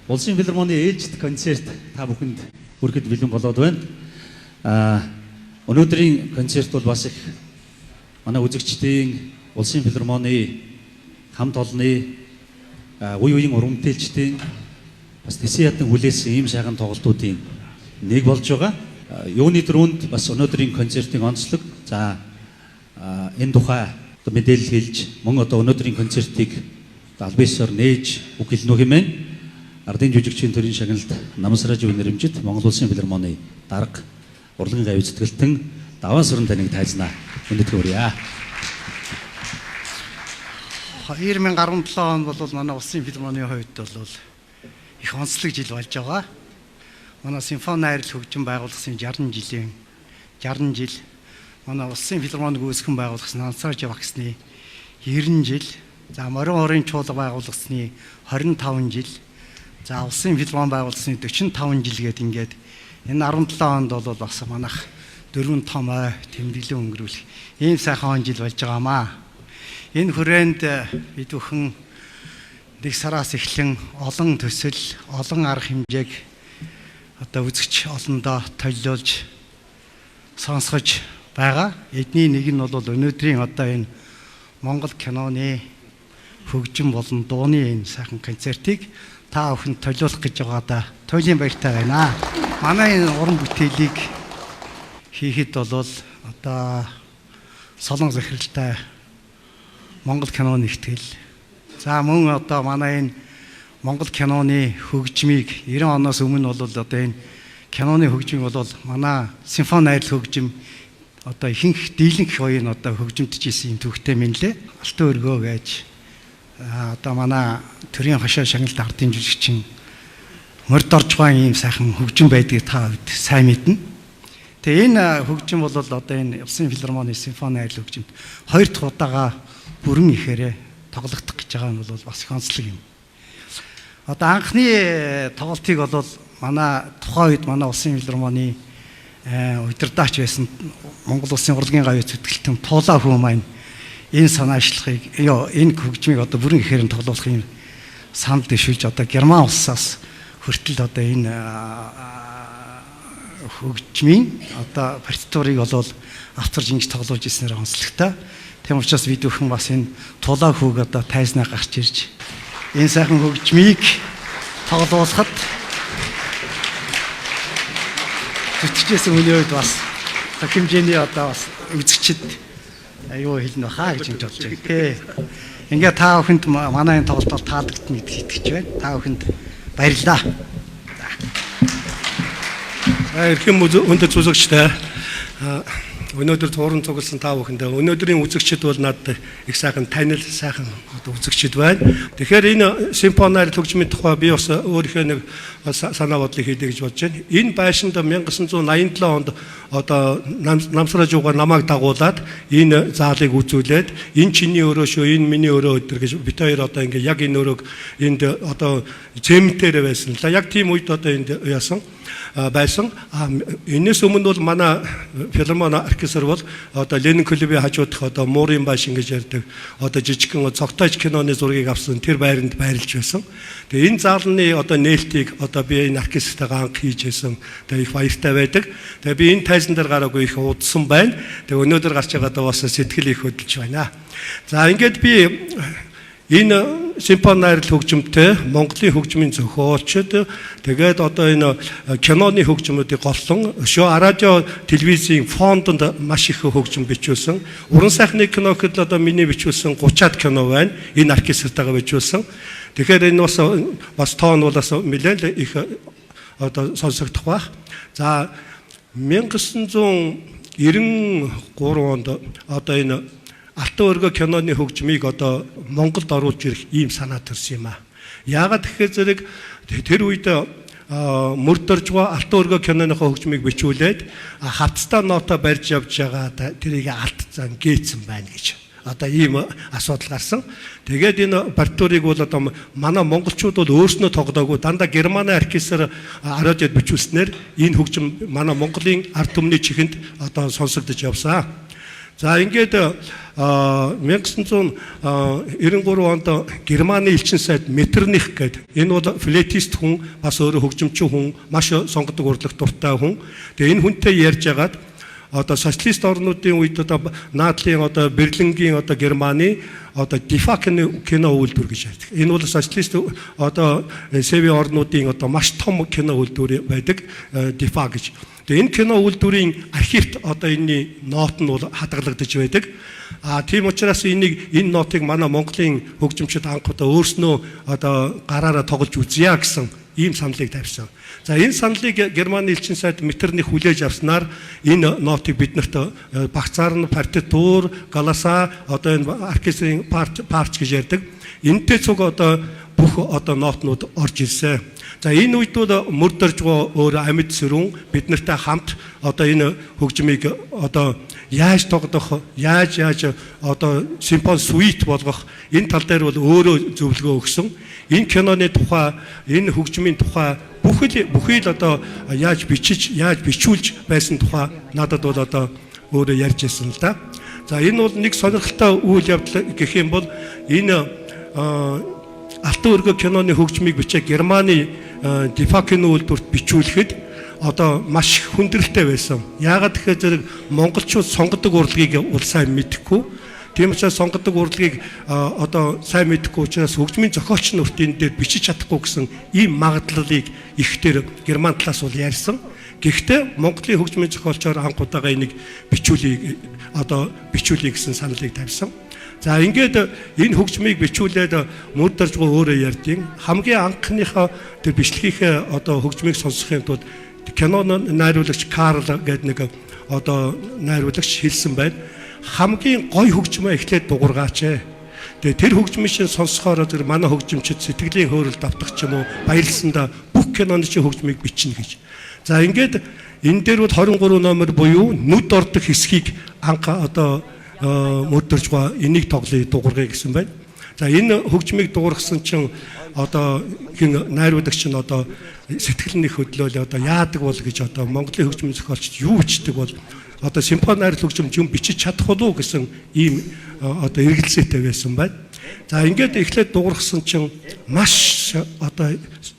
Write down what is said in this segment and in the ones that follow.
Улсын филармоны ээлжид концерт та бүхэнд хүрэхэд бэлэн болоод байна. Өнөөдрийн концерт бол бас их манай үзэгчдийн Улсын филармоны хамт олонны үе үеийн урамтэлчдийн бас тэсийн ядан хүлээсэн ийм сайхан тоглолтуудын нэг болж байгаа. Юуны дөрөнд бас өнөөдрийн концертын онцлог. За энэ тухай мэдээлэл хэлж мөн одоо өнөөдрийн концертыг албасаар нээж үг хэлнэ хэмээн ардын жүжигчийн төрийн шагналд Намсраж өв нэрэмжит Монгол Улсын филармоны дарга урлагийн гавь зүтгэлтэн даваа сүрэн таныг тайзнаа. Өнөөдөр хүрье. 2017 он бол манай Улсын филармоны хувьд бол их онцлог жил болж байгаа. Манай симфони найрал хөгжим байгуулсан 60 жил. Манай Улсын филармоныг үүсгэн байгуулсан Намсраж багсны 90 жил. За морин орын чуулга байгуулсны 25 жил. За Улсын филармон байгуулсны 45 жил гээд ингээд энэ 17 онд бол бас манайх дөрвөн том тэмдэглэн өнгөрүүлэх ийм сайхан жил болж байгаамаа. Энэ хүрээнд бид бүхэн нэг сараас эхлэн олон төсөл, олон арга хэмжээг одоо үзэгч олондоо төлөөлж сонсгож байгаа. Эдний нэг нь бол өнөөдрийн одоо энэ Монгол киноны хөгжим болон дууны энэ сайхан концертыг та бүхэнд төлөөлөх гэж байгаадаа туйлын баяртай байна. Манай энэ уран бүтээлийг хийхэд бол одоо солон захиралтай Монгол киноны ихтгэл. За мөн одоо манай энэ Монгол киноны хөгжмийг 90 оноос өмнө бол одоо энэ киноны хөгжмийг бол манай симфони найрал хөгжим одоо ихэнх дийлэнх хоёрын одоо хөгжимдж исэн юм төвхтэй мэнлээ. Алтан өргөө гэж одоо манай төрийн хашаа шагналт ардын жүжигчин морд оржгаан ийм сайхан хөгжим байдгийг та бүд сайн мэднэ. Тэгээ энэ хөгжим бол одоо энэ Улсын филармоны симфони найрал хөгжимд хоёр дахь удаага бүрэн ихээрээ тоглогдох гэж байгаа нь бол бас их онцлог юм. Одоо анхны тоглолтыг бол манай тухайн үед манай Улсын филармоны удирдаач байсан Монгол Улсын урлагийн гавь зүтгэлтэн Туулаа хүү маань энэ санаачлахыг энэ хөгжмийг одоо бүрэн ихээр нь тоглуулах юм санал дэвшүүлж одоо Герман улсаас хүртэл одоо энэ хөгжмийн одоо партитурыг бол авторж ингэж тоглуулж ирснээр онцлогтой. Тийм учраас бид бүхэн бас энэ Туулаа хүүг одоо тайзнаа гарч ирж энэ сайхан хөгжмийг тоглуулахад зүтгэжсэн хүний үед бас хэмжээний одоо бас үзэгчд аюу хэлнэ хаа гэж бодож байгаа. Ингээ та бүхэнд манай энэ тоглолт таалагдана гэдэгт итгэж байна. Та бүхэнд баярлалаа. Эрхэм өндөр зүсэгчтэй өнөөдөр тууран цугласан та бүхэндээ өнөөдрийн үзэгчид бол надад их сайхан танил сайхан одоо үзэгчид байна. Тэгэхээр энэ симфони найрал хөгжмийн тухай би бас өөрийнхөө нэг санаа бодлыг хэлье гэж бодож байна. Энэ байшинд 1987 онд одоо Намсраж уугаар намайг дагуулад энэ заалыг үзүүлээд энэ чиний өрөө шүү, энэ миний өрөө өдр гэж бит хоёр одоо ингээ яг энэ өрөөг энд одоо зэмтээр байсан. Яг тийм үед одоо энд яасан байсан. Энэс өмнө бол манай филармони оркестр бол одоо Ленин клубын хажуудах одоо Муурын байшин гэж ярьдаг одоо жижигхэн цогтойч киноны зургийг авсан тэр байранд байрлаж байсан. Тэгээ энэ заалны одоо нээлтийг одоо би энэ оркестртайгаа анх хийж байсан. Тэгээ их баяртай байдаг. Тэгээ би энэ тайзан дээр гараагүй их удсан байна. Тэгээ өнөөдөр гарч байгаадаа бас сэтгэл их хөдөлж байна. За ингээд би энэ симфони найрал хөгжимтэй Монголын хөгжмийн зохиолчд тэгээд одоо энэ киноны хөгжмүүдийг голлон радио телевизийн фондонд маш их хөгжим бичүүлсэн. Уран сайхны кино гэхэд одоо миний бичүүлсэн 30-аад кино байна. Энэ оркестртайгаа бичүүлсэн. Тэгэхээр энэ бас тоон бол бас нэлээд их одоо сонсогдох байх. За 1993 онд одоо энэ Алтан өргөө киноны хөгжмийг одоо Монголд оруулж ирэх ийм санаа төрсөн юм аа. Яагаад тэгэхээр зэрэг тэр үед мөрдөржгөө Алтан өргөө киноныхоо хөгжмийг бичүүлээд хавцтай ноото барьж явж байгаа тэрийг алдсан гээцэн байна гэж. Одоо ийм асуудал гарсан. Тэгээд энэ партитурыг бол одоо манай монголчууд бол өөрснөө тоглоогүй дандаа Германы оркестр радиод бичүүлснээр энэ хөгжим манай Монголын ард түмний чихэнд одоо сонсогдож явсан. За ингээд 1993 онд Германы элчин сайд Меттерних гэдэг энэ бол флетист хүн бас өөрөө хөгжимчин хүн маш сонгодог урлаг дуртай хүн. Тэгээ энэ хүнтэй ярьж агаад одоо социалист орнуудын үед одоо наадлын одоо Берлингийн одоо Германы одоо дефакны кино үйлдвэр гэж ярьдаг. Энэ бол социалист одоо СВ орнуудын одоо маш том кино үйлдвэр байдаг дефа гэж. Тэгээ энэ кино үйлдвэрийн архивт одоо энэний ноот нь бол хадгалагдаж байдаг. Тийм учраас энэ нотыг манай Монголын хөгжимчид анх удаа өөрснөө одоо гараараа тоглож үзье гэсэн ийм саналыг тавьсан. За энэ саналыг Германы элчин сайд Меттерних хүлээж авснаар энэ нотыг биднэрт багцаар нь партитур, галаса одоо энэ оркестрийн парч гэж ярьдаг. Энэтэй цуг одоо бүх одоо нотнууд орж ирсэн. За энэ үед бол мөрдөржгөө өөр амьд сэрүүн биднэртэй хамт одоо энэ хөгжмийг одоо яаж тоглох, яаж одоо симфони суит болгох энэ тал дээр бол өөрөө зөвлөгөө өгсөн. Энэ киноны тухай, энэ хөгжмийн тухай бүхий л одоо яаж бичүүлж байсан тухай надад бол одоо өөрөө ярьж ирсэн л да. За энэ бол нэг сонирхолтой үйл явдал гэх юм бол энэ Алтан өргө киноны хөгжмийг бичээ Германы дефакны үйлдвэрт бичүүлэхэд одоо маш хүндрэлтэй байсан. Яагаад тэгэхээр зэрэг монголчууд сонгодог урлагийг бол сайн мэдэхгүй. Тийм учраас сонгодог урлагийг одоо сайн мэдэхгүй учраас хөгжмийн зохиолч нуртын дээр бичиж чадахгүй гэсэн ийм магадлалыг ихтер Герман талаас бол ярьсан. Гэхдээ Монголын хөгжмийн зохиолчоор анх удаага энийг бичүүлье гэсэн саналыг тавьсан. За ингээд энэ хөгжмийг бичүүлээд мөрдөржгөө өөрөө ярьдیں۔ Хамгийн анхныхаа тэр бичлэгийнхээ одоо хөгжмийг сонсохын тулд киноны найруулагч Карл гэдэг нэг одоо найруулагч хэлсэн байна. Хамгийн гоё хөгжмөө эхлээд дуургаач. Тэгээ тэр хөгжмийн шин сонсохоор тэр манай хөгжимчид сэтгэлийн хөөрөлд автах ч юм уу баярлсандаа бүх киноны чинь хөгжмийг бичнэ гэж. За ингээд энэ дээр бол 23 номер буюу нүд ордог хэсгийг анх одоо мөрдөржгөө энийг тоглоё дуургая гэсэн байна. За энэ хөгжмийг дуургасан чинь одоо хин найруулагч нь одоо сэтгэлний хөдлөөл одоо яадаг бол гэж одоо Монголын хөгжмийн зохиолчд юу бичдэг бол одоо симфони найрал хөгжим юм бичиж чадах болов уу гэсэн ийм одоо эргэлзээтэй байсан байна. За ингээд эхлээд дуургасан чинь маш одоо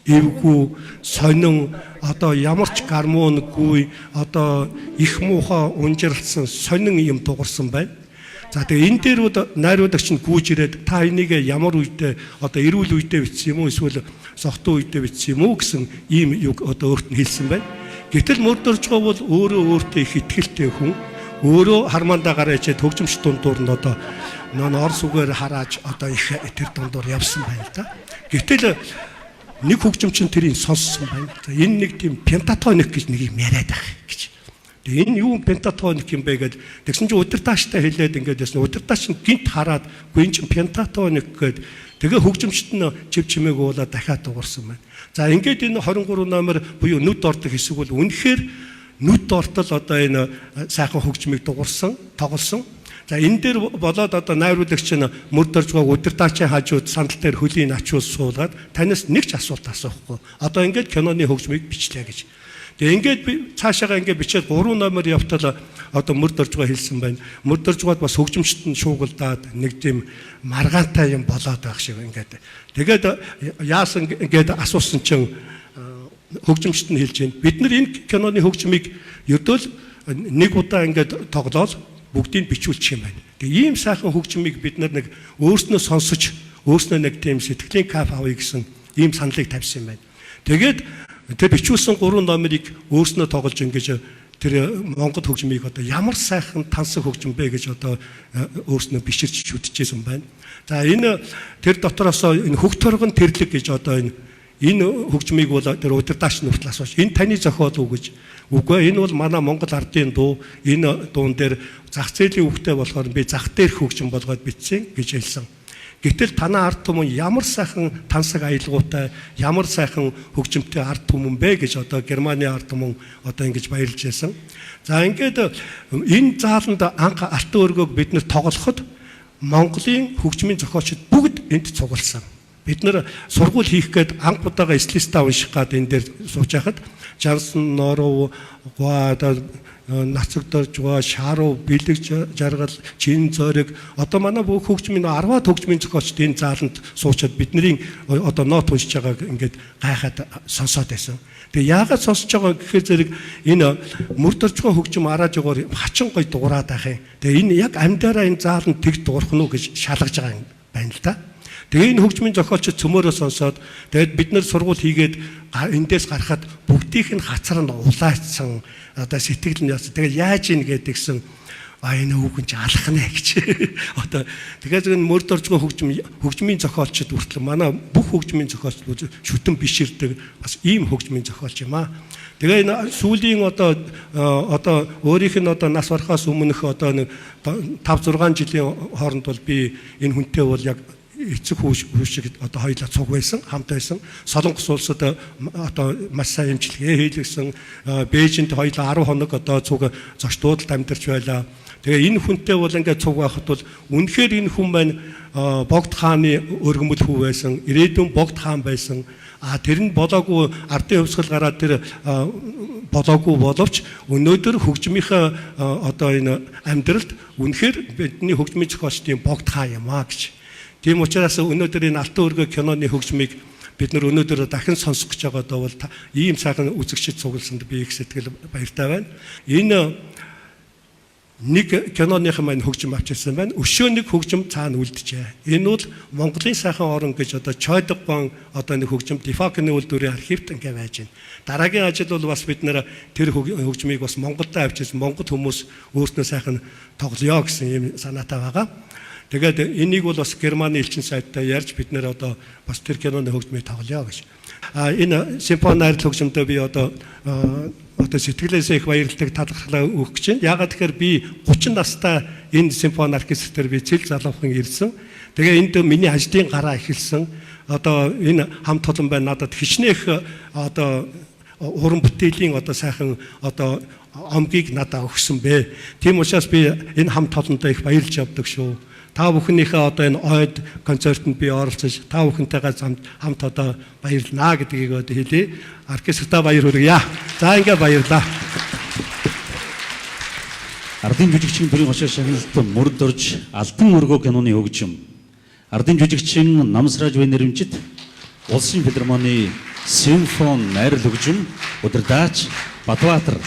эвгүй сонин одоо ямар ч гармонгүй одоо их муухай унжиралсан сонин юм дуурсан байна. За тэгээ энэ дээр найруулагч нь гүйж ирээд та энийг ямар үедээ одоо эрүүл үедээ бичсэн юм уу эсвэл согтуу үедээ бичсэн юм уу гэсэн ийм үг одоо өөрт нь хэлсэн байна. Гэтэл мөрдөржгөө бол өөртөө их итгэлтэй хүн өөрөө хармандаа гараачаа хөгжимч дундуур нь одоо орс үгээр харааж одоо их тэр дундуур явсан байна л да. Гэтэл нэг хөгжимч нь тэрийг сонссон байна. Энэ нэг тийм пентатоник гэж нэг юм яриад байх гэж. Энэ юу пентатоник юм бэ гэд тэгсэн чинь удирдаачтай хэлээд ингээд ясна удирдаач нь гинт хараад гүн чинь пентатоник гэд тэгээ хөгжимчт нь чив чимээг уулаад дахиад дуурсан байна. За ингээд энэ 23 номер буюу нүд ордог хэсэг бол үнэхээр нүд ортол одоо энэ сайхан хөгжмийг дуурсан, тоглосон. За энэ дээр болоод одоо найруулагч нь мөрдөржгөө удирдаачийн хажууд сандал дээр хөлийн ачуус суулгаад танаас нэг ч асуулт асуухгүй. Одоо ингээд киноны хөгжмийг бичлээ гэж. Тэгээ ингээд би цаашаага ингээд бичээд 3 номер явтал одоо мөрдөржгөө хэлсэн байна. Мөрдөржгөөд бас хөгжимчт нь шуугилдаад нэг тийм маргаантай юм болоод байх шиг ингээд. Тэгээд яасан ингээд асуусан чинь хөгжимчт нь хэлж байна. Бид нар энэ киноны хөгжмийг ердөө нэг удаа ингээд тоглоод бүгдийг бичүүлчих юм байна. Тэгээ ийм сайхан хөгжмийг бид нар нэг өөрснөө сонсож өөрснөө нэг тийм сэтгэлийн кафе авъя гэсэн ийм саналыг тавьсан юм байна. Тэгээд тэр бичүүлсэн 3 номерыг өөрснөө тоглож ингэж тэр Монгол хөгжмийг одоо ямар сайхан тансан хөгжим бэ гэж одоо өөрснөө биширч шүтжижсэн байна. За энэ тэр дотроос энэ хөх торгон тэрлэг гэж одоо энэ хөгжмийг бол тэр удирдаач нүртэл асууж энэ таны зохиол уу гэж. Үгүй энэ бол манай Монгол ардын дуу. Энэ дуун дээр зах зээлийн үгтэй болохоор би зах дээрх хөгжим болгоод бичсэн гэж хэлсэн. Гэтэл танаа ард түмэн ямар сайхан тансаг аялгаутай, ямар сайхан хөгжимтэй ард түмэн бэ гэж одоо Германы ард түмэн одоо ингэж баярлж байсан. За ингээд энэ зааланд анх алтан өргөөг бид нэр тоглоход Монголын хөгжмийн зохиолчид бүгд энд цугласан. Бид нар сургууль хийх гээд анх удаага эслиста унших гад энэ дээр сууж байхад Жансан Норов одоо нацагдорж байгаа шаруу бэлэг жаргал чин зориг одоо манай бүх хөгжмийн 10-аад хөгжмийн зохиолчд энэ зааланд суучаад бидний одоо нот уншиж байгааг ингээд гайхаад сонсоод байсан. Тэгээ яагаад сонсож байгаа гэхээр зэрэг энэ мөрдөрж байгаа хөгжим арааж байгаа хачин гой дуурайд байх юм. Тэгээ энэ яг амьдараа энэ зааланд тэг дуурах нь уу гэж шалгаж байгаа юм байна л да. Тэгээ энэ хөгжмийн зохиолчд цөмөрөө сонсоод тэгээд бид нар сургууль хийгээд эндээс гарахад бүгдийнх нь хацар нь улаацсан одоо сэтгэл нь яасан. Тэгээд яаж ийн гэдгсэн энэ хүүхэн ч алах нэ гэж. Одоо тэгээд энэ мөрд оржгоо хөгжмийн зохиолчд хүртэл манай бүх хөгжмийн зохиолчд шүтэн биширдэг бас ийм хөгжмийн зохиолч юм аа. Тэгээ энэ сүүлийн одоо өөрийнх нь одоо нас барахаас өмнөх одоо нэг 5-6 жилийн хооронд бол би энэ хүнтэй бол яг эцэг хүү шиг одоо хоёулаа цуг байсан, хамт байсан. Солонгос улсад одоо маш сайн эмчилгээ хийлгэсэн. Бээжинд хоёулаа 10 хоног одоо цуг зочдуудад амьдарч байлаа. Тэгээ энэ хүнтэй бол ингээд цуг байхад бол үнэхээр энэ хүн маань Богд хааны өргөмөл хүү байсан. Ирээдүйн Богд хаан байсан. Тэр нь болоогүй ардын хөвсгөл гараад тэр болоогүй боловч өнөөдөр хөгжмийнхаа одоо энэ амьдралд үнэхээр бидний хөгжмийн зохиолчдын Богд хаан юм аа гэж. Тийм учраас өнөөдөр энэ Алтан өргөө киноны хөгжмийг бид нар өнөөдөр дахин сонсох гэж байгаадаа бол ийм сайхан үзэгчид цугласанд би их сэтгэл баяртай байна. Энэ нэг киноных маань хөгжим авчирсан байна. Өшөөний хөгжим цаана үлджээ. Энэ бол Монголын сайхан орон гэж одоо Чойдгон одоо нэг хөгжим Дефакны үйлдвэрийн архивт ингээ байж байна. Дараагийн ажил бол бас бид нэр тэр хөгжмийг бас Монголд авчирсан Монгол хүмүүс өөртөө сайхан тоглоё гэсэн юм санаатай байгаа. Тэгээд энийг бол бас Германы элчин сайдтай ярьж бид нэр одоо бас тэр киноны хөгжмийг тоглоё гэж. Энэ симфони найрал хөгжмөдөө би одоо сэтгэлээсээ их баярлалыг талархлаа өгөх гэж байна. Яагаад тэгэхээр би 30 настай энэ симфони оркестрээр би цэл залуухан ирсэн. Тэгээ энд миний ажлын гараа эхэлсэн. Одоо энэ хамт олон байна надад хичнээх одоо уран бүтээлийн одоо сайхан одоо омгийг надад өгсөн бэ. Тийм учраас би энэ хамт олондоо их баярлж явдаг шүү. Та бүхнийхээ одоо энэ ойд концертанд би оролцож та бүхэнтэйгээ хамт одоо баярлнаа гэдгийг одоо хэлье. Оркестртаа баяр хүргье. За ингээ баярлаа. Ардын жүжигчин бүрийн гошоо шагналт мөрд орж Алтан өргөө киноны хөгжим. Ардын жүжигчин Намсрааж Бай нэрэмжит Улсын филармоны симфони найрал хөгжим удирдаач Батбаатар.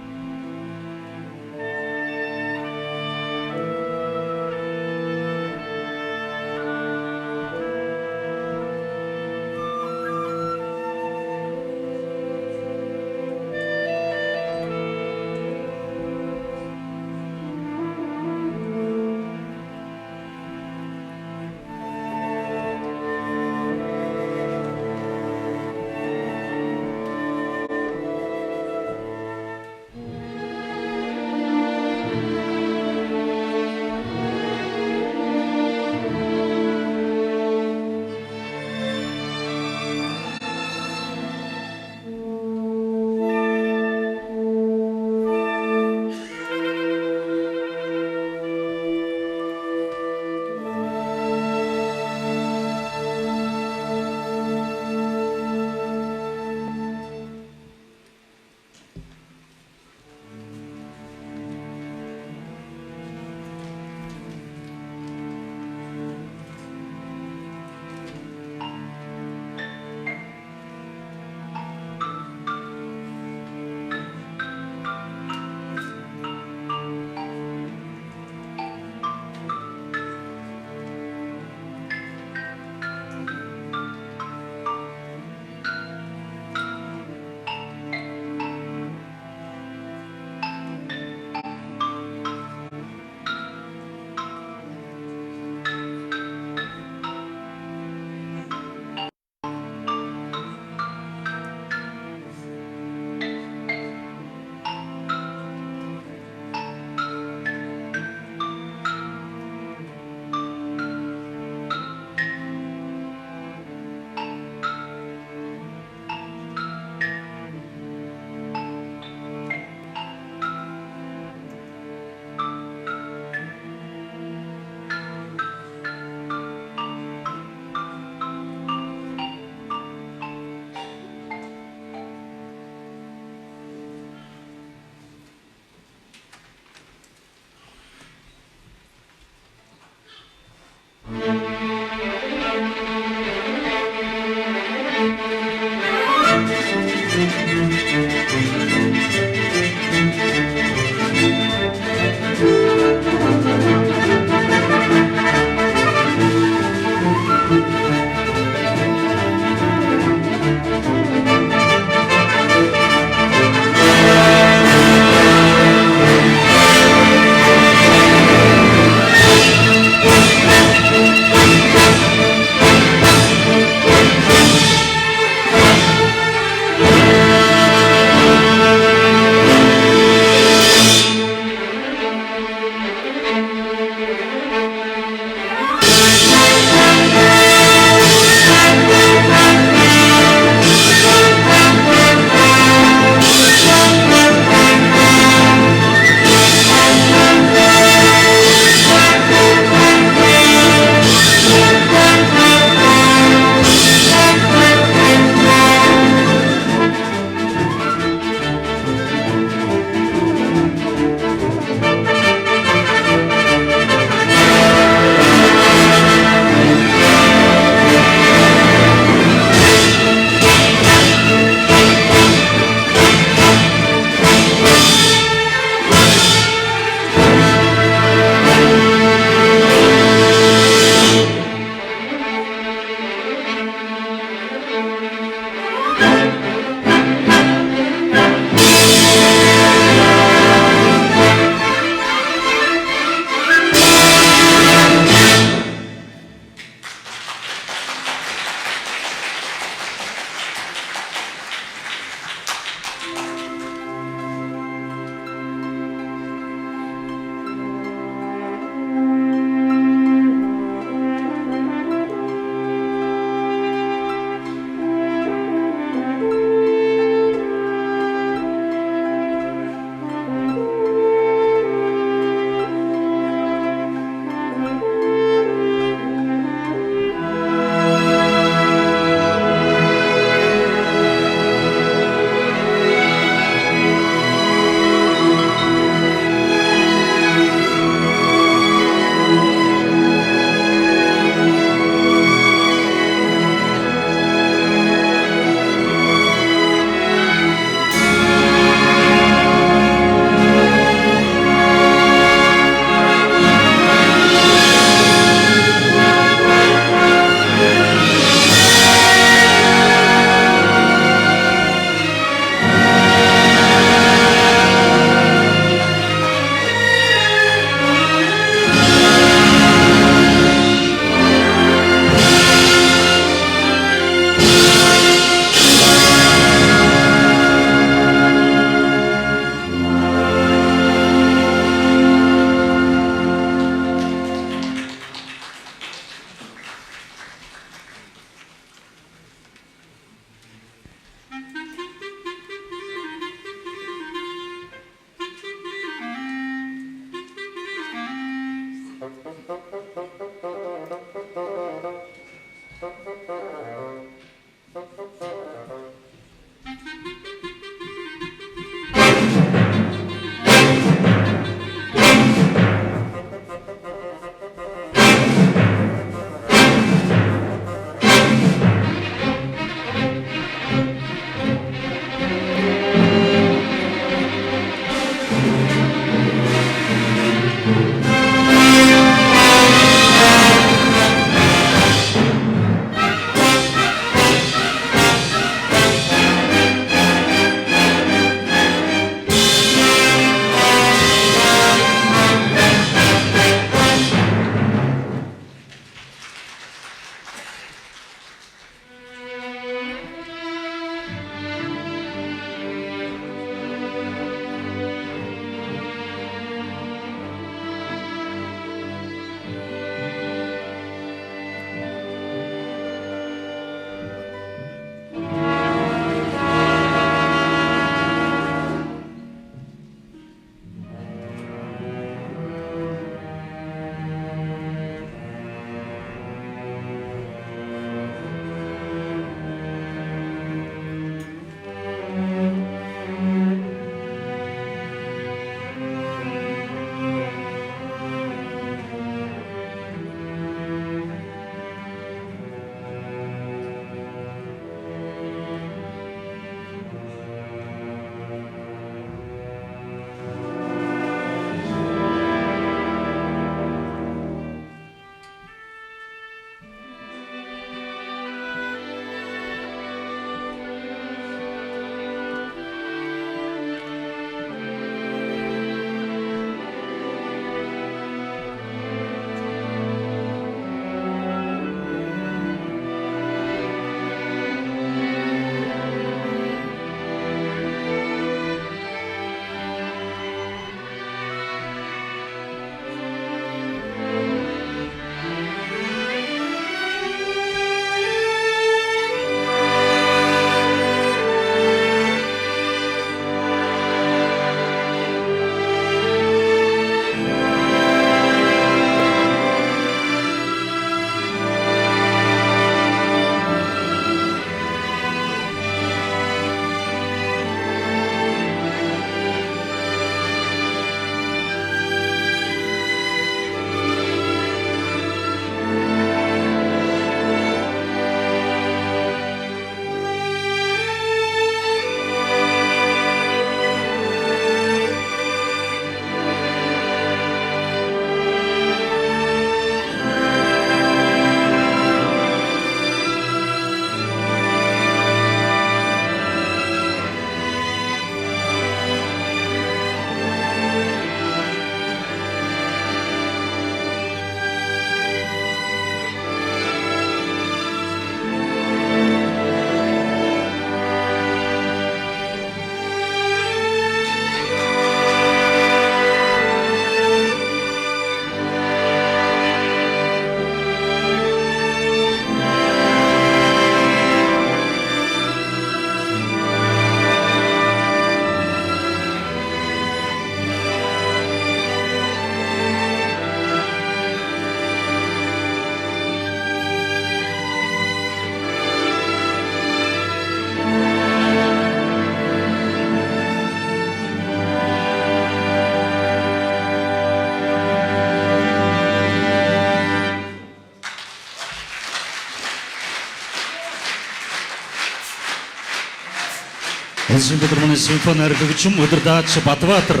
Улсын филармоны симфони найруулагч хөгжим удирдаач Бадбаатар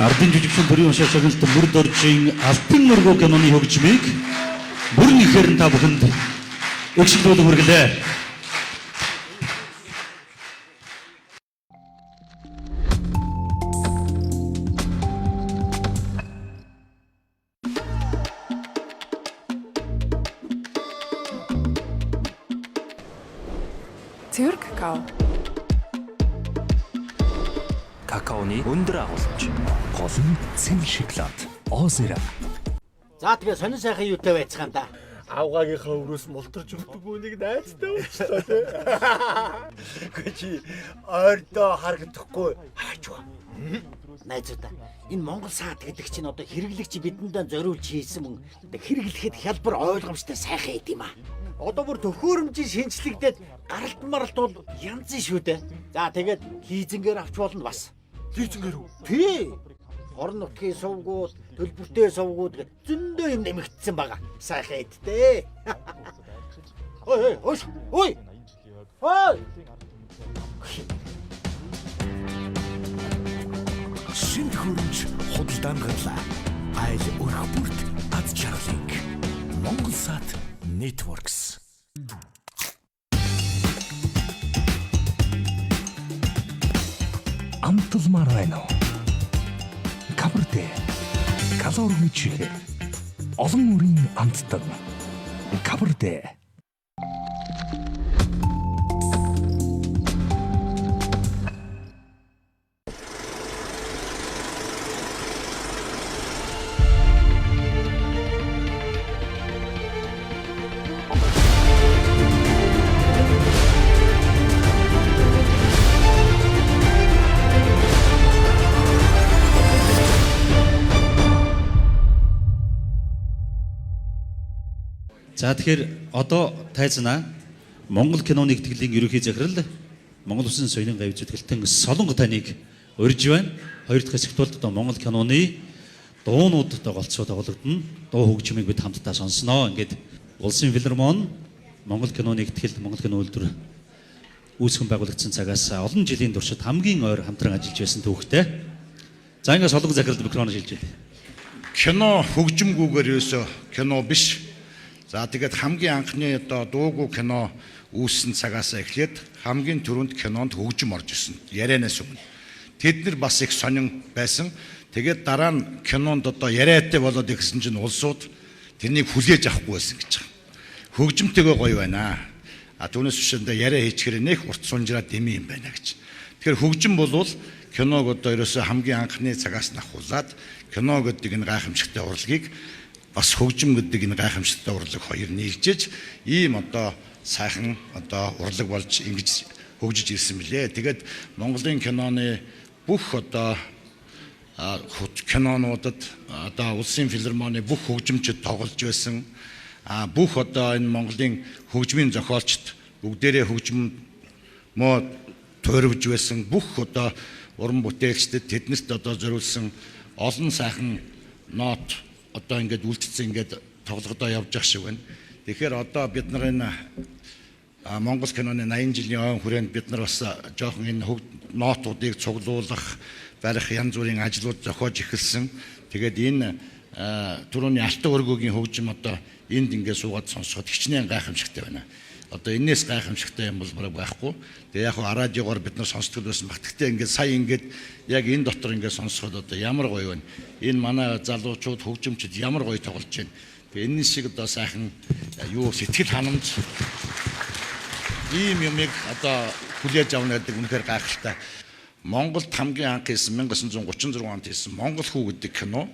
ардын жүжигчин төрийн уншаа шагналт мөрд оржийн алтан мөргөө киноны хөгжмийг бүрэн ихээр та бүхэнд өгшөлтүүлэн хүргэлээ. Цэвэр какао. Какаоны өндөр агуулгач. Гол нь цэвэр шоколад. Озера. За тэгээ сонин сайхан юутай байцгаан та. Авгаагийнхаа өрөөс мултарч өгдөг үнийг найзтай уучлаа тий. Гэхдээ чи ойрдоо харагдахгүй хаач ба. Найзуудаа энэ Монгол саад гэдэг чинь одоо хэрэглэгч бидэндээ зориулж хийсэн мөн хэрэглэхэд хялбар ойлгомжтой сайхан эд юм аа. Одоо бүр төхөөрөмжийн шинжлэгдээд гаралт маралт бол янз шүү дээ. За тэгээд хийзэнгээр авч болно бас. Хийзэнгээр үү? Тий. Орон нутгийн сувгууд, төлбөртэй сувгууд гэж зөндөө юм нэмэгдсэн байгаа. Сайхан эдтэй. Ой, ой, ой. Ой. Шинэ хөрөмж худалдаан гарлаа. Айл өрх бүрт аз жаргалыг. Монгол Сат Networks. Амталмаар байна уу? Кабарте. Калорийн чихэ. Олон үрийн амттаг. Кабарте. За тэгэхээр одоо тайзнаа Монгол киноны ихтгэлийн ерөнхий захирал Монгол Улсын соёлын гавь зүтгэлтэн Солонго таныг урьж байна. Хоёр дахь хэсэгт бол одоо Монгол киноны дуунууд одоо голцоо тоглогдно. Дуу хөгжмийг бид хамтдаа сонсноо. Ингээд Улсын филармон Монгол киноны ихтгэл Монгол кино үйлдвэр үүсгэн байгуулагдсан цагаас олон жилийн туршид хамгийн ойр хамтран ажиллаж байсан түүхтэй. За ингээд Солонго захирал микрофон шилжээ. Кино хөгжимгүйгээр ерөөсө кино биш. За тэгээд хамгийн анхны одоо дуугүй кино үүссэн цагаас эхлээд хамгийн түрүүнд кинонд хөгжим орж ирсэн. Ярианаас өмнө. Тэд нар бас их сонин байсан. Тэгээд дараа нь кинонд одоо яриатай болоод ирсэн чинь улсууд тэрнийг хүлээж авахгүй байсан гэж байна. Хөгжимтэйгээ гоё байна. Түүнээс биш энэ яриа хийчихэр нэх урт сунжраа дэмий юм байна гэж. Тэгэхээр хөгжим болвол киног одоо ерөөсө хамгийн анхны цагаас нь ахуулаад кино гэдэг энэ гайхамшигтай урлагийг бас хөгжим гэдэг энэ гайхамшигтай урлаг хоёр нийлжиж ийм одоо сайхан одоо урлаг болж ингэж хөгжиж ирсэн мөлий. Тэгээд Монголын киноны бүх одоо кинонуудад одоо Улсын филармоны бүх хөгжимчид тоглож байсан. Бүх одоо энэ Монголын хөгжмийн зохиолчд бүгдээрээ хөгжим мод туурвж байсан. Бүх одоо уран бүтээлчдэд тэднэрт одоо зориулсан олон сайхан нот одоо ингээд үлдсэн ингээд тоглогодоо явж байгаа шиг байна. Тэгэхээр одоо бид нар энэ Монгол киноны 80 жилийн ойн хүрээнд бид нар бас жоохон энэ нотуудыг цуглуулах, барих янз бүрийн ажлууд зохиож эхэлсэн. Тэгээд энэ түрүүний алтан өргөгийн хөгжим одоо энд ингээд суугаад сонсоход хичнээн гайхамшигтай байна. Одоо энэс гайхамшигтай юм бол бараг байхгүй. Тэгээ яг хаа радиогоор бид нар сонсдог байсан баг. Гэхдээ ингээд сая ингээд яг энэ дотор ингээд сонсоход одоо ямар гоё вэ? Энэ манай залуучууд хөгжимчид ямар гоё тоглож байна. Тэгээ энэ шиг одоо сайхан юу сэтгэл ханамж ийм юмыг одоо хүлээж авна гэдэг үнэхээр гайхалтай. Монголд хамгийн анх хийсэн 1936 онд хийсэн Монгол хүү гэдэг кино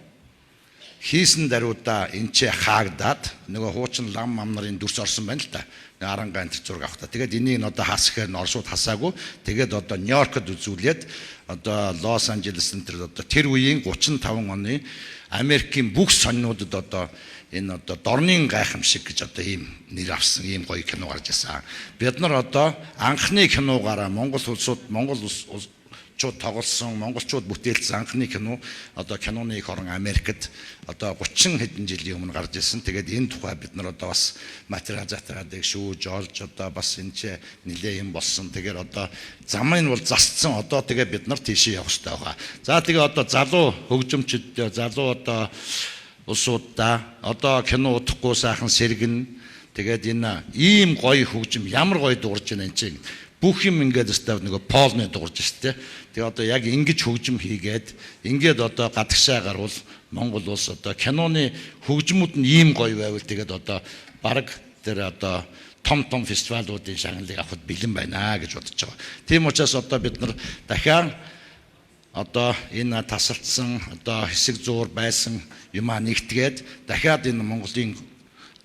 хийсэн даруйда энчээ хаагдаад нөгөө хуучин лам мам нарын дүрс орсон байна л да. Аранга энэ зураг авах та. Тэгээд энийг одоо хасахаар Оросууд хасаагүй. Тэгээд одоо Нью-Йоркод үзүүлээд одоо Лос Анжелес энэ одоо тэр үеийн 35 оны Америкийн бүх сонинуудад одоо энэ одоо дорны гайхамшиг гэж одоо ийм нэр авсан ийм гоё кино гарч ирсэн. Бид нар одоо анхны киногаараа Монгол улсууд монголчууд тоглосон, монголчууд бүтээлсэн анхны кино одоо киноны их орон Америкт одоо 30 хэдэн жилийн өмнө гарч ирсэн. Тэгээд энэ тухай бид нар одоо бас материал затгадаг шүүж олж одоо бас энэ ч нэлээ юм болсон. Тэгэхээр одоо замын бол засцсан. Одоо тэгээ бид нар тийшээ явах хэрэгтэй байгаа. За тэгээ одоо залуу хөгжимчд, залуу одоо улсуудаа одоо кино удахгүй сайхан сэргэн. Тэгээд энэ ийм гоё хөгжим ямар гоё дуурж байна энэ чинь бүх юм ингээд өстэй нөгөө полны дуурж штэ. Тэгээ одоо яг ингэж хөгжим хийгээд ингээд одоо гадагшаа гарвал Монгол улс одоо киноны хөгжмүүд нь ийм гоё байвал тэгээд одоо баг тэр одоо том фестивалуудын шагналыг авахд бэлэн байна гэж бодож байгаа. Тийм учраас одоо бид нар дахиад одоо энэ тасалдсан одоо хэсэг зуур байсан юмаа нэгтгээд дахиад энэ Монголын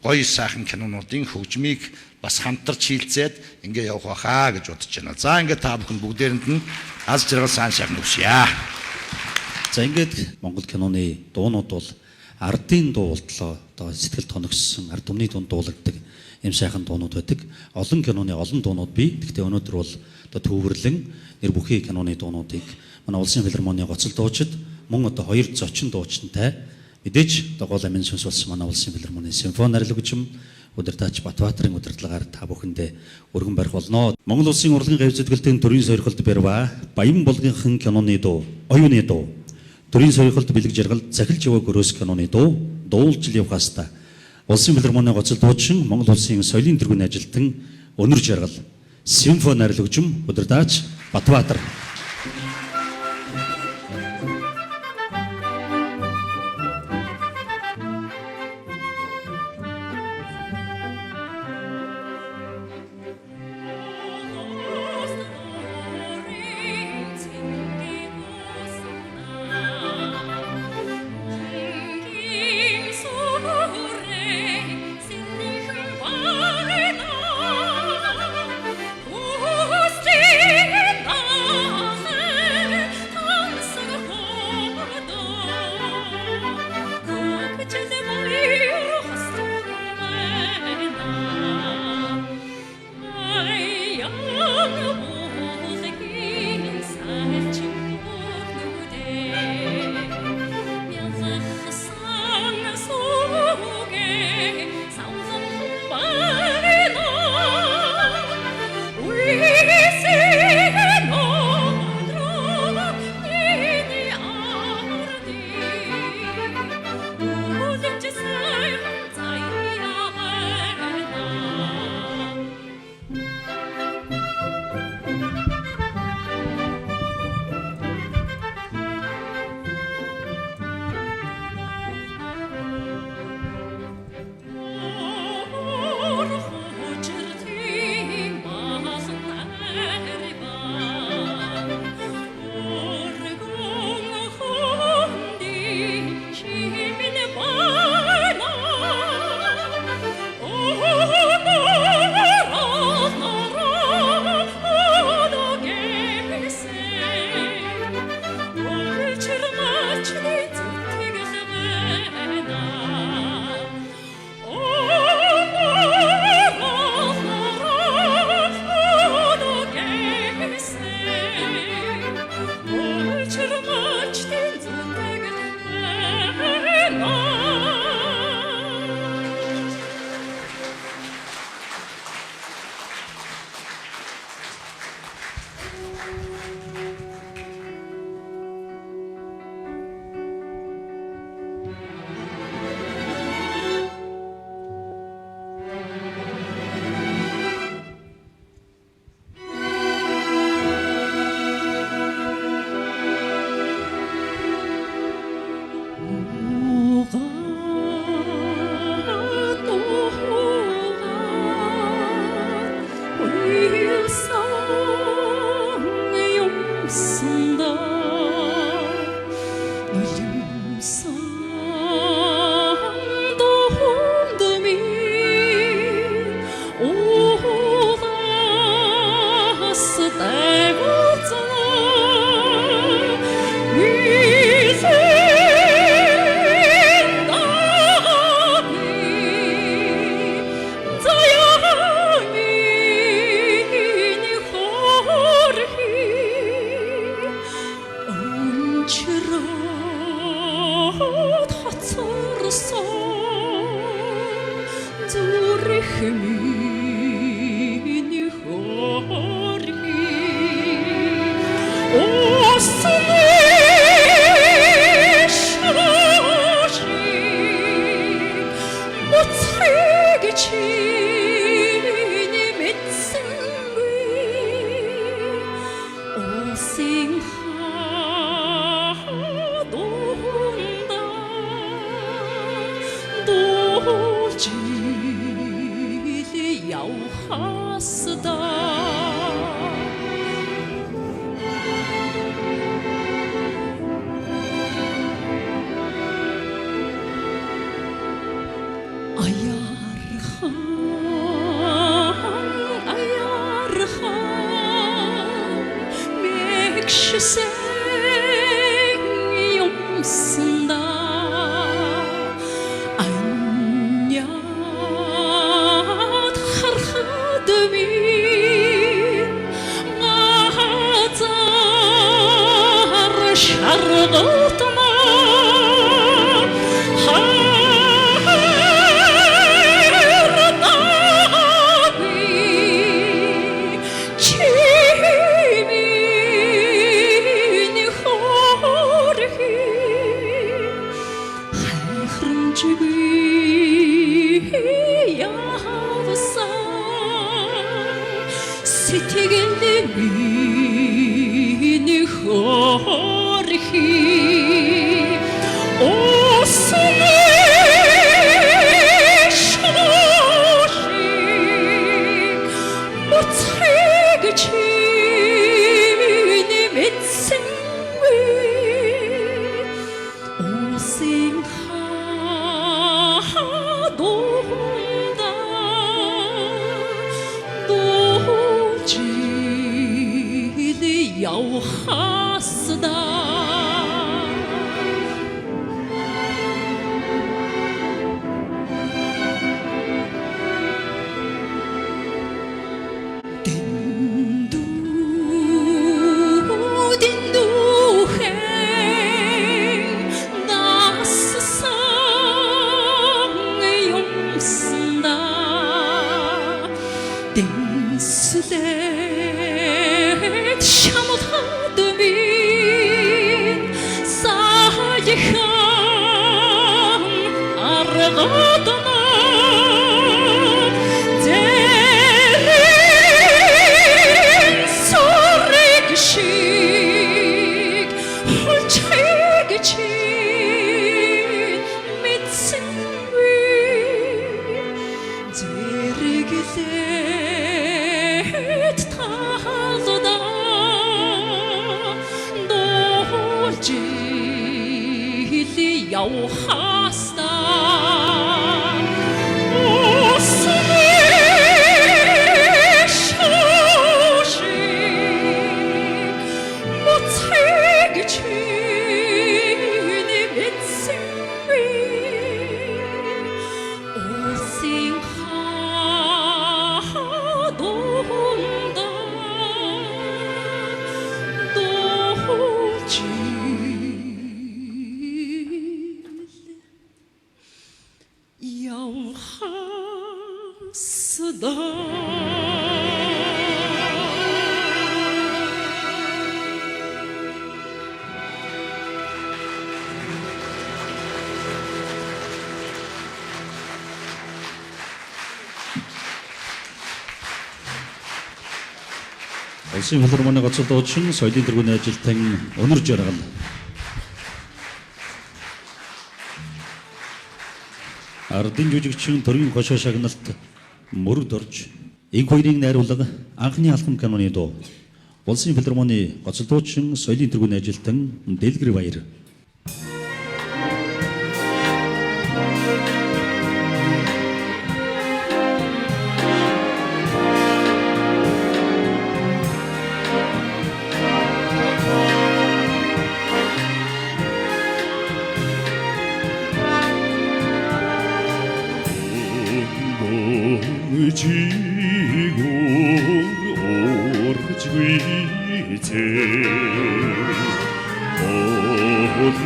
гоё сайхан кинонуудын хөгжмийг бас хамтарч хилцээд ингээ явах байхаа гэж бодож байна. За ингээ та бүхэн бүгдээрэнд нь аз жаргал сайн сайхан өгшье. За ингээд Монгол киноны дуунууд бол ардын дуу болтлоо одоо сэтгэл тоногссон ард түмний дунд дуулагддаг юм сайхан дуунууд байдаг. Олон киноны олон дуунууд бий. Гэхдээ өнөөдөр бол одоо төвөрлөн нэр бүхий киноны дуунуудыг манай улсын филармоны гоцол дуучид мөн одоо 2 зочин дуучинтай мэдээж одоо гол амин сүнс болсон манай улсын филармоны симфони арилга хүчим удирдаач Батбаатарын удирдлагаар та бүхэндээ өргөн барих болно. Монгол улсын урлагийн гавь зүтгэлтийн төрийн сойрхолд барьва Баян булгынхан киноны дуу, оюуны дуу, төрийн сойрхолд бэлэг жаргал захилж яваа гөрөөс киноны дуу дуулж явах хаста. Улсын филармоны гоцол дуучин Монгол улсын соёлын тэргүүний ажилтан өнөр жаргал симфони арилга хүчим удирдаач Батбаатар. миний хорхи осны шаши моцэг чиний мэдсэнгүй осын хадунда дожили явхасда Ayarhan mekşisen yomsunda Anyat harhademin Ağatar şargıtma Сэтгэлдээ миний хорхи осны шаши моцэг чиний мэдсэнгүй осын хадунда дожили явхасда Denslät şamutadmin sayhan argadana derin sorgşik hulçegçin mitsinvi Zergillet tağda dolcili yavhasta Osni şaşik motzeg çini mitsinvi Osin hadunda dojil yavhasda Улсын филармоны гоцолдуучин соёлын тэргүүний ажилтан Өнөр Жаргал ардын жүжигчин төрийн хошоо шагналт мөрөд орж инх хоёрын найруулга анхны алхам каноны дуу Улсын филармоны гоцолдуучин соёлын тэргүүний ажилтан Дэлгэр Баяр 지고 오르지고 이제 어디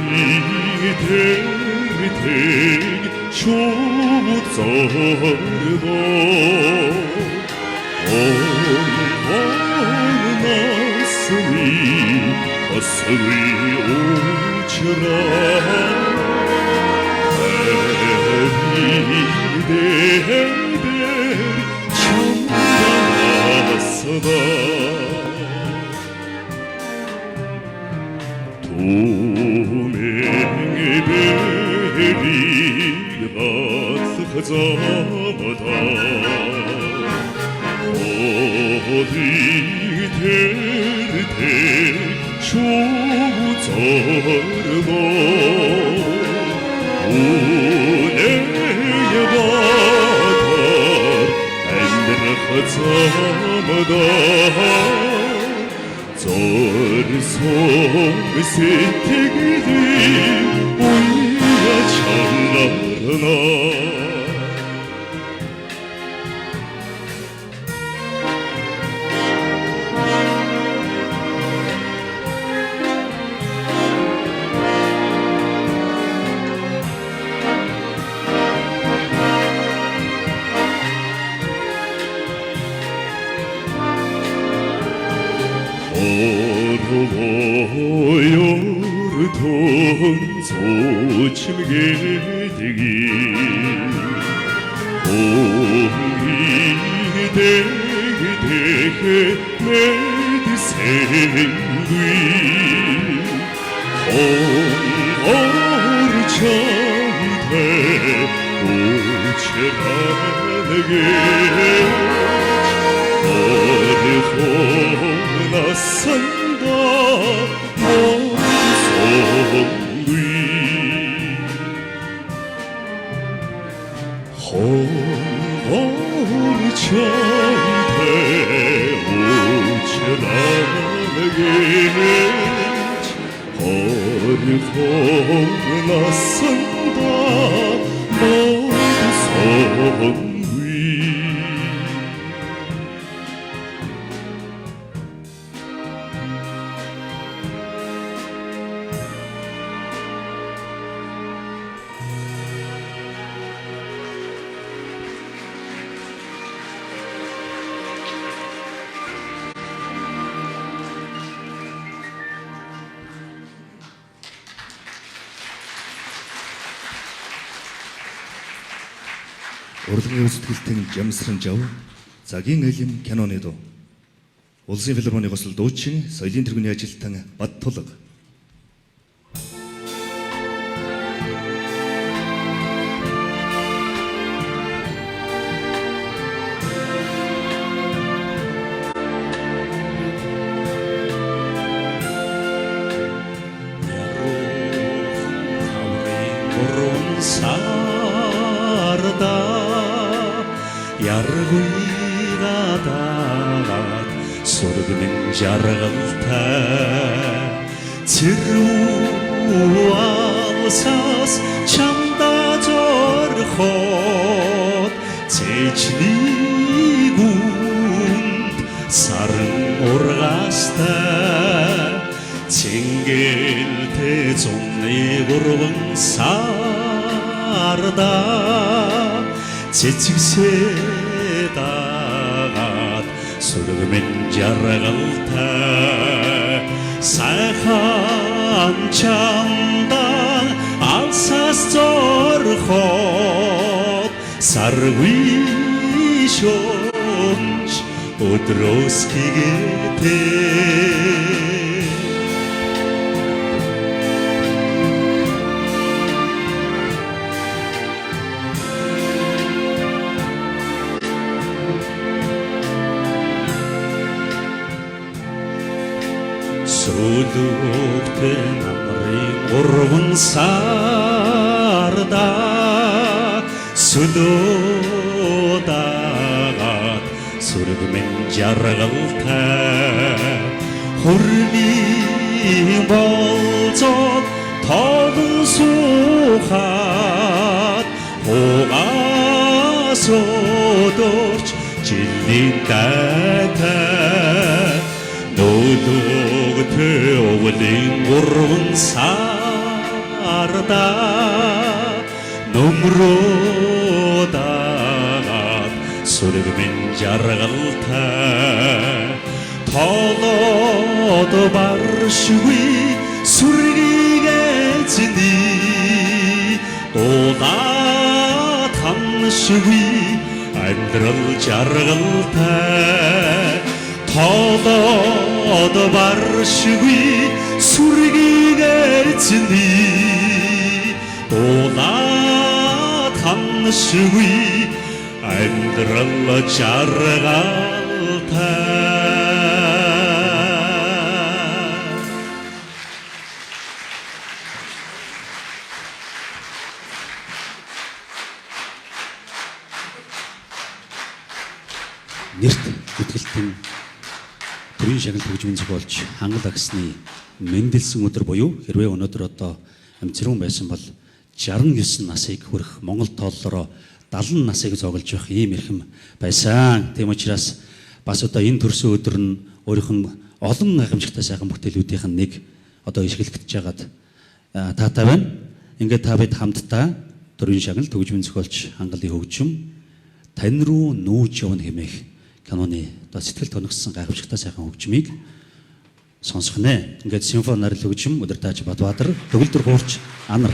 대대 쇼 зорлоо насны асны учраа Урлагийн үзэтгэлтэн Жамсран Жав, Цагийн элем киноны дуу. Улсын филармоны госол дуучин, соёлын тэргүүний ажилтан Бат Тулга. Яргуйгадаат сургамын жаргалтай цэруалсаас чамда зорхот цэжний гүнд саран ургастай цэнгэлтэй зумны гурван сарда цэцэгсээ дагаад сургамын жаргалтай сайхан чамдан алсаас зорхот саргүй шонч өдрөөс гэгээтэй Сүлөгтэй намрын урван сарда сүлөөдагаад сүргэмэн жаргалтай хурмын болцоод тоолон суухад хугаас өдөрч жилийн гайтай Нөлөөгтэй өвлийн урван сарда нөмрөөда Сүргэн жаргалтай толоод баршгүй сүргийг эзний дулаат ханшгүй амьдрал жаргалтай толоод баршгүй сүргийг эзний дулаат ханшгүй амьдрал жаргалтай. Нэрт зүтгэлтэн төрийн шагнал хөгжмийн зохиолч Хангал агсны мэндэлсэн өдөр буюу хэрвээ өнөөдөр одоо амцрун байсан бол 69 насыг хүрэх Монгол тооллороо 70 насыг зоглож явах ийм эрхэм байсан. Тийм учраас бас одоо энэ төрсөн өдөр нь өөрийнх нь олон гайхамшигтай сайхан бүтээлүүдийнх нь нэг одоо ишгэлэгдэж байгаад таатай байна. Ингээд та бид хамтдаа төрийн шагнал хөгжмийн зохиолч Хангалын хөгжим Тань руу нүүж явна хэмээх киноны одоо сэтгэл тоногссон гайхамшигтай сайхан хөгжмийг сонсох нэ. Ингээд симфони нарийн хөгжим Удирдаач Бадбаатар, төгөлдөр хуурч Анар.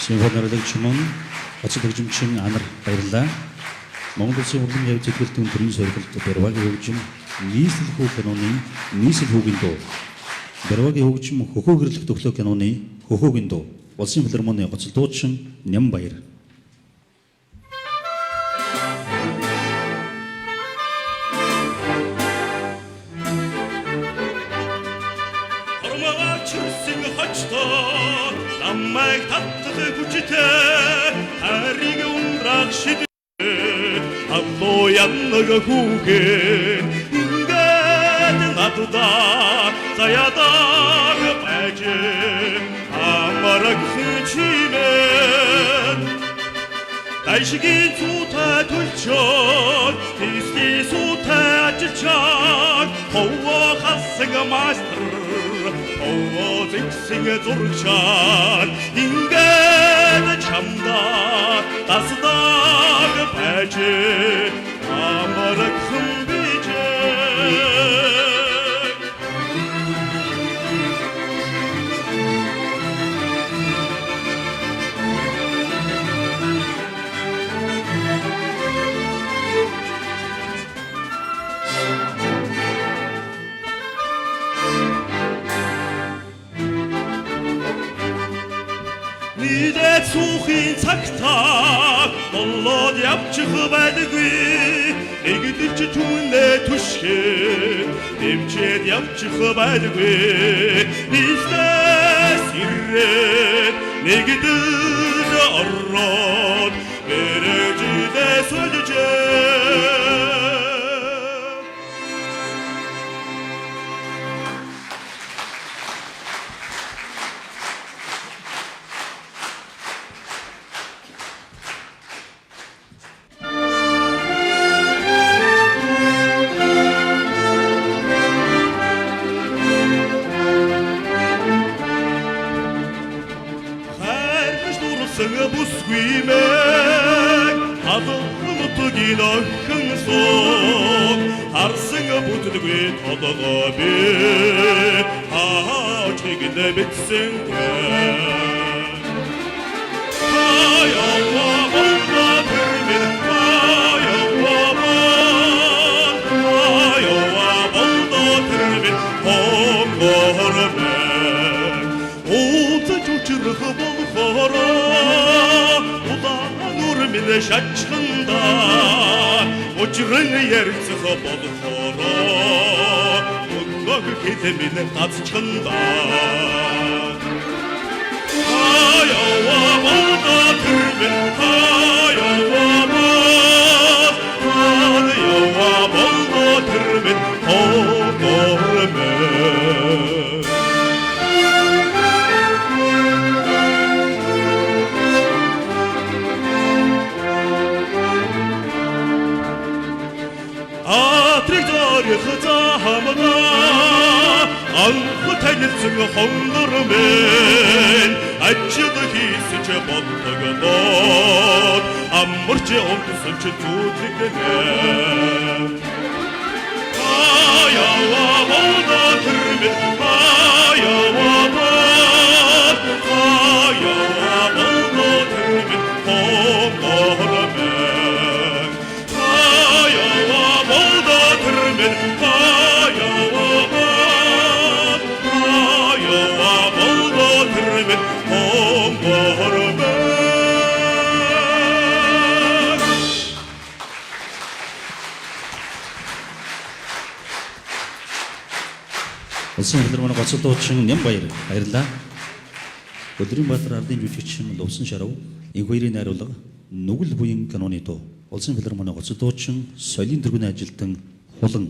Симфони найруулагч мөн оцол хөгжимчин Анар баярлалаа. Монгол Улсын хурлын яв зөвлөлтийн төрийн сорилт Барвагийн хөгжим нийслэл хүү киноны нийслэл хүүгийн дуу. Барвагийн хөгжим хөхөө гэрлэх төглөө киноны хөхөөгийн дуу. Улсын филармоны гоцол дуучин Нямбаяр. Амайг татдаг хүчтэй хариг ундрах шид алло яннаг хүүгэн ингээд надад заяадаг байж амараг хичмэн дайшгийн цутай төлчөөд тийсний сутай ажиллаж ховоо хасаг мастер ховоо зэгсэг зургачаар ингээд чамда тасдаг байж амараг хүмбиж Нийт сухин цагтаа болоод явчих байдаггүй нэгдэж түүнээ түшхээ дэмчээд явчих байдаггүй бизнес ирээд нэгдэж ороод мэрэгжидээ сольжээ. Шачханда учрын ярцх болохоро өглөг хитэмин тацчханда аява болда тэрмэн аява болда тэрмэн хогормэн хзаамна анх танилцсан хонгормэн ачид хийсч бодтогдоод амарч онцсон ч зүтгэнэ аява болда тэрмэн аява болда тэрмэн хонгормэн аява болда тэрмэн Улсын филармоны гоцол дуучин Нямбаяр баярлалаа. Өдрийн Баатар ардын жүжигчин Лувсан Шарав энэ хоёрын найруулга Нүгэл буян киноны дуу. Улсын филармоны гоцол дуучин соёлын тэргүүний ажилтан Хулан.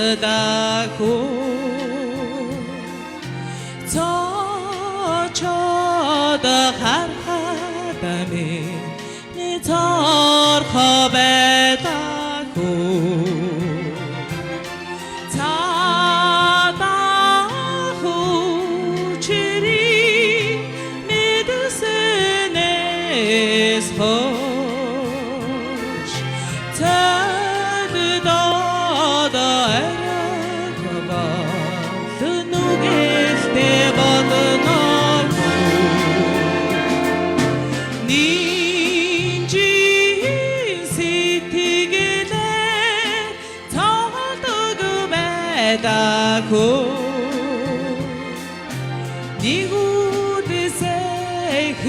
тусдаагүй цочод харахад минь цорхоо байдаггүй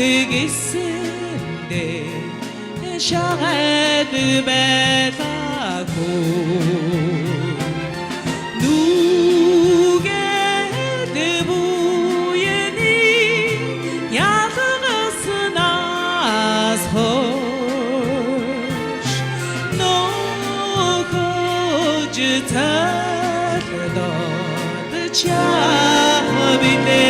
Хэгисэндэ шахад байлаагүй нүгэд буяны ягнаснаас хош нохож талдад чабидэ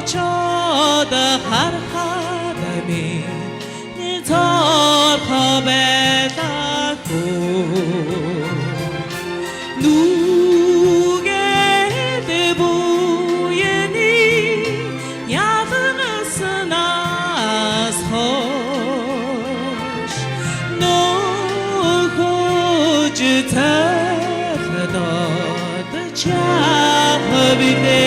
цочод харахад минь цорхоо байлаагүй нүгэд буяны ягнаснаас хош нохож талдад чабидэ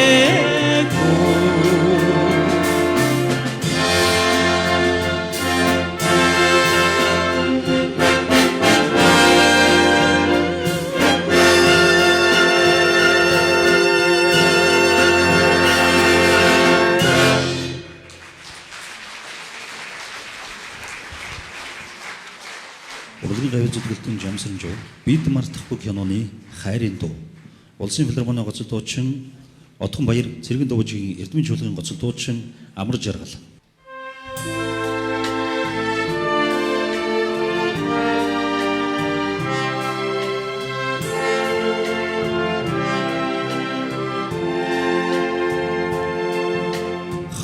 Урлагийн гавь зүтгэлтэн Жамсранжуу бид мартахгүй киноны хайрын дуу. Улсын филармонийн гоцол дуучин Отхон Баяр цэрэгэн дуужийн Эрдмийн чуулгын гоцол дуучин Амар Жаргал.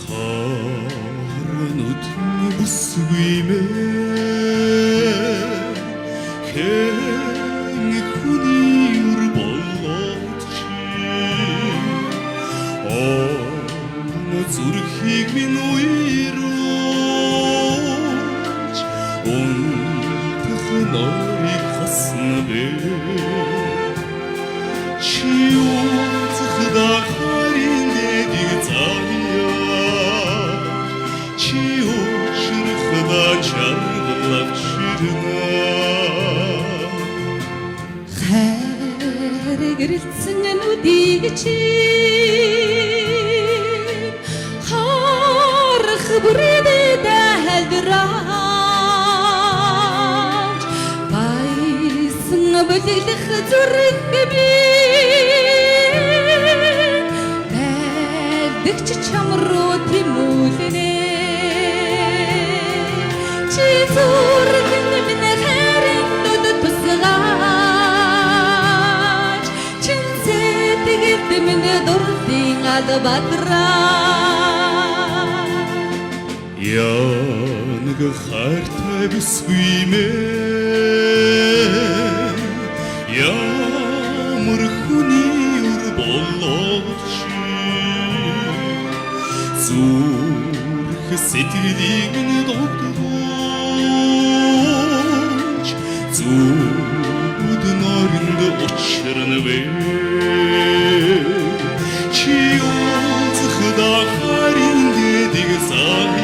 Харанут бүсгүймэ зүрхийг минь уйруулж унтах нойг хасна бэ чи унтах дахарын дэдэг заяа чи учрах да чарлах ширна хайргэрэлцэн нүдийг чи бүрээдэ халдраач байсан бүлэглэх зүрх би найдагч чамруу тэмүүлнэ чи зүрхэн минь хайрын нүд тусгаач чин сэтгэлд минь дурдын албатраа Янг хайртай бүсгүймэ ямар хүний үр болооч зүрх сэтгэлийг минь догдгооч зүуд нoriнд учрна вэ чи унтах да харин дэдэг заяач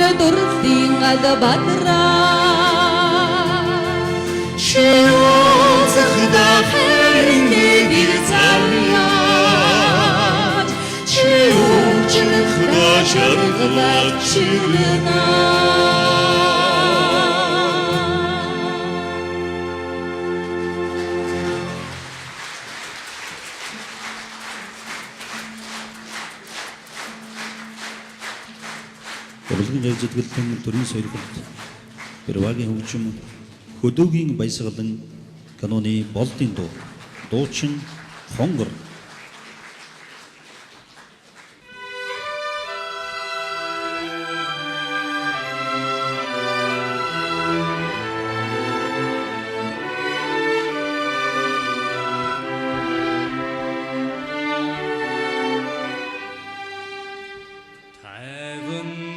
минь дурлын гал бадраа чи озахда хэрин дэдийг заряа чи уучлахда шаргалаад чиглэнаа Урлагийн жав зүтгэлтэн төрийн соёлд Первагийн хөгжим хөдөөгийн баясгалан каноны болдын дуу дуучин хонгор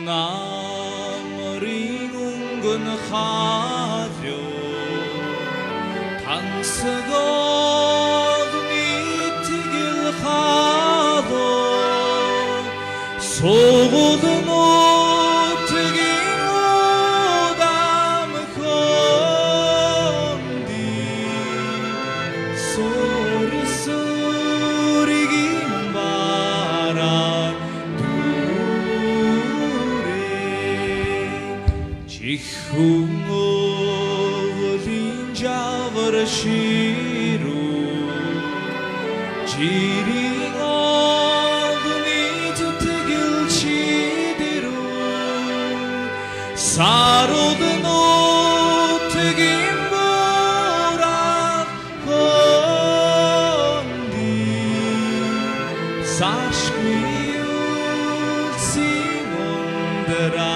Намрын өнгөн хаалё тансгод нийтгэл хаалё согулнуудгийн удам хонди сорисуригийн бараа Чихүнголин жавар ширу жирийн огны зүтгэл чидэру саруднуудгийн бораа хонди сашгүй симондра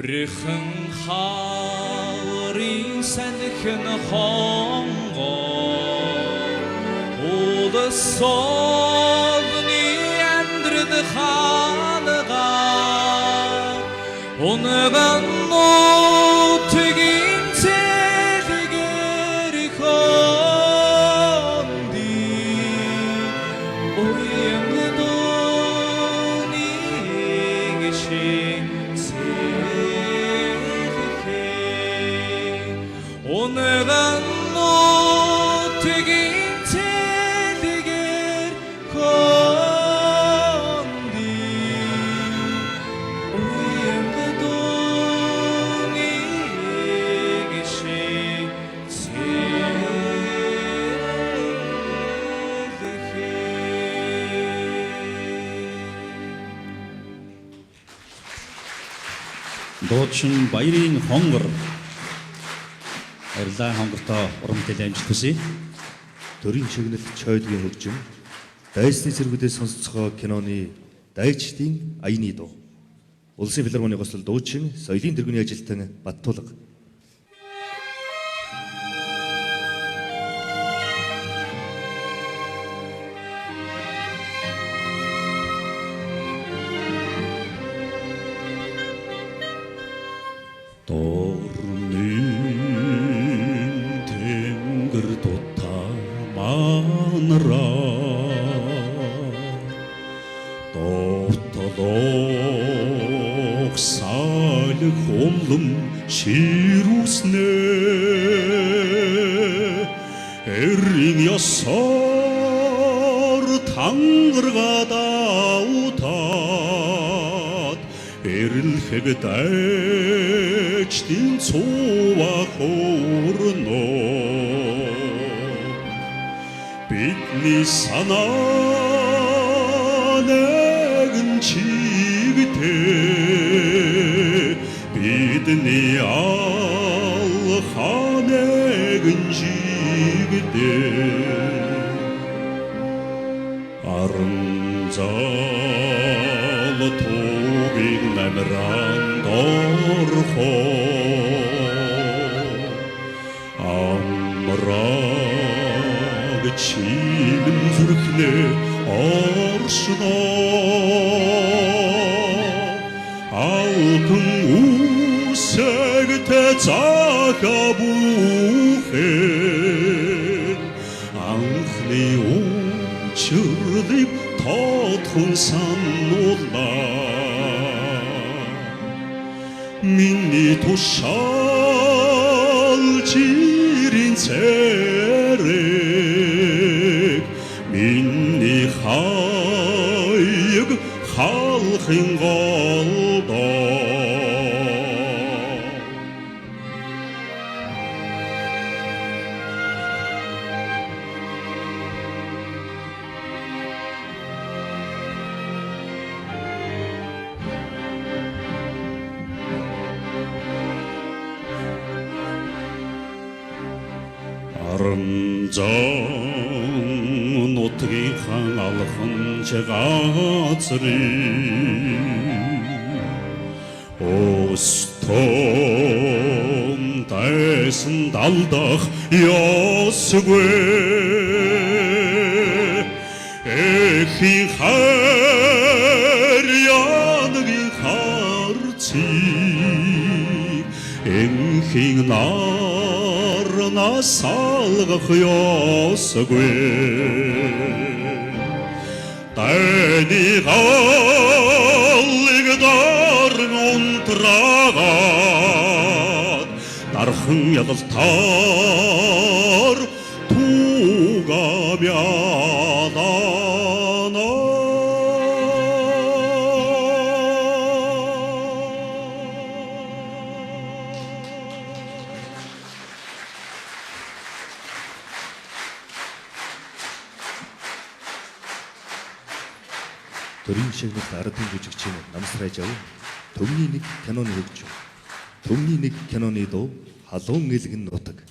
Өрхөн хаврын санхэн хонго Улсолны амьдрд хаалга Унган нутгийн цэлгэр хонди Уянгдууны гişin Унган нутгийн цэлгэр хонди Уянгдууны гişin дуучин баярын хонгор Арилаа хонгортой урамтай амжилт хүсье. төрийн чигнэлт чойдгийн хөгжим дайсны зэргүүдээс сонсцгоо киноны дайчдын аяны дуу. Улсын филармоны гослол дуучин соёлын тэргүүний ажилтан Баттулга. Ширүүснэ эрийн ёсоор тангаргаадаа утаад эрэлхэг дайчдын цува хөөрнө бидний санаа нэгэн чигтээ бидний алханэгэн жигдээ аранзал тугийн намранд орхоо амраг чи нийгэм зүрхнээ оршно алтан үсэгтэй цаха бүхэн анхны учрыг тодхон сануулаа миний тушаал жирийн цэрэг миний хаяг халахын голдоо арамзан нутгийнхаа алхан газрын остон тайсан далдах ёсгүй эхийн хайр янагийн харцыг энхийн нарнаас салгах ёсгүй таны галыг дарн унтраагаад дархан ядалтаар тугамяалана төрийн шагналт ардын жүжигчин Намсрай Жав Төмний нэг киноны хөгжим. Төмний нэг киноны дуу халуун элгэн нутаг.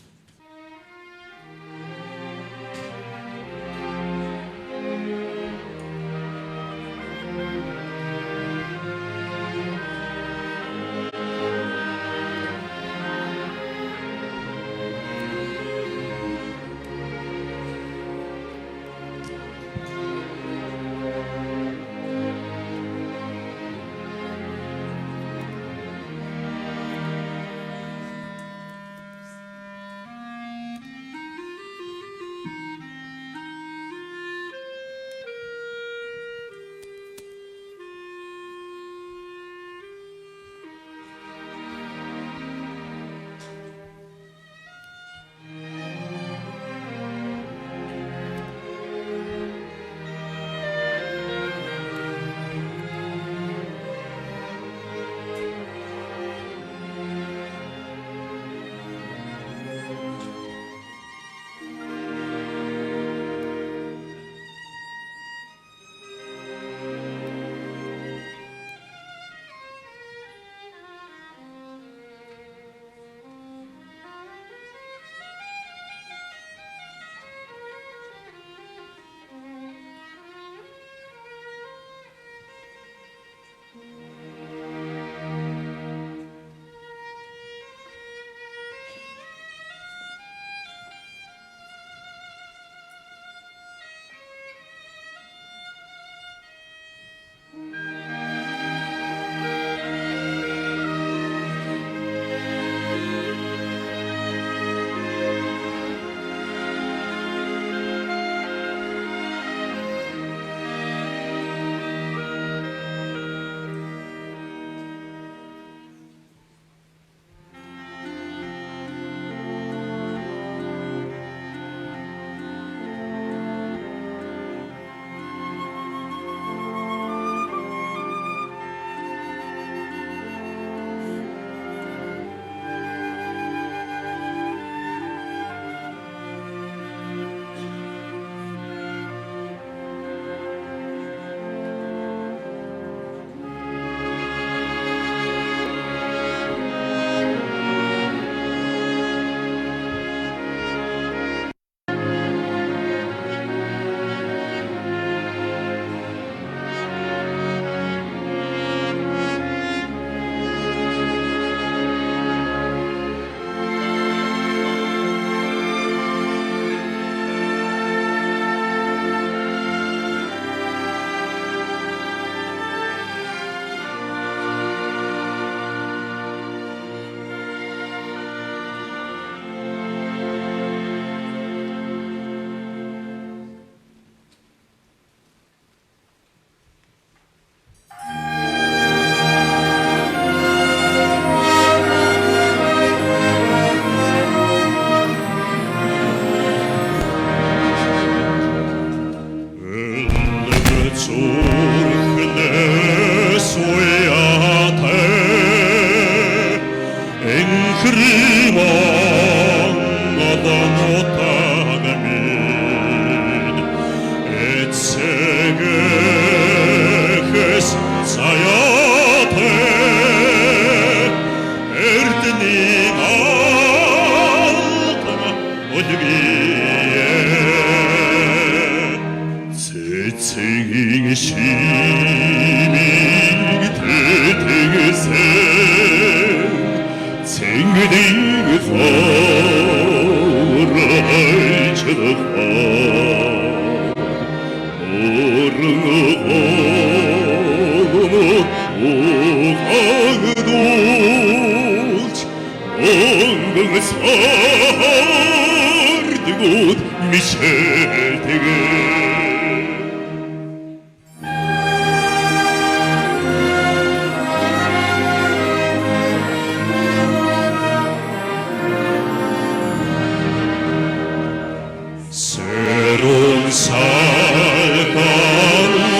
새로운 살감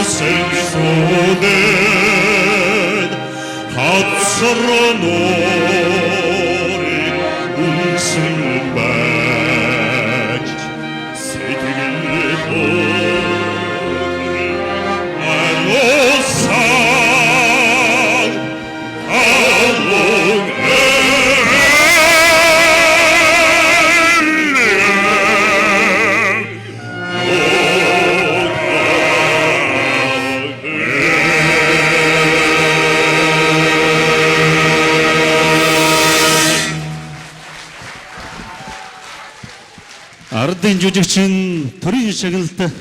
생소된 합사로 노래 웃음을 맺 새들을 보는 알로상 Ардын жүжигчин төрийн шагналт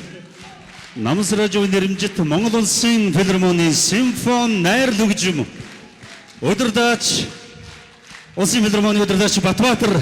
намсраажуу нэрэмжит Монгол Улсын филармоны симфон найрал хөгжим удирдаач Улсын филармоны удирдаач Батбаатар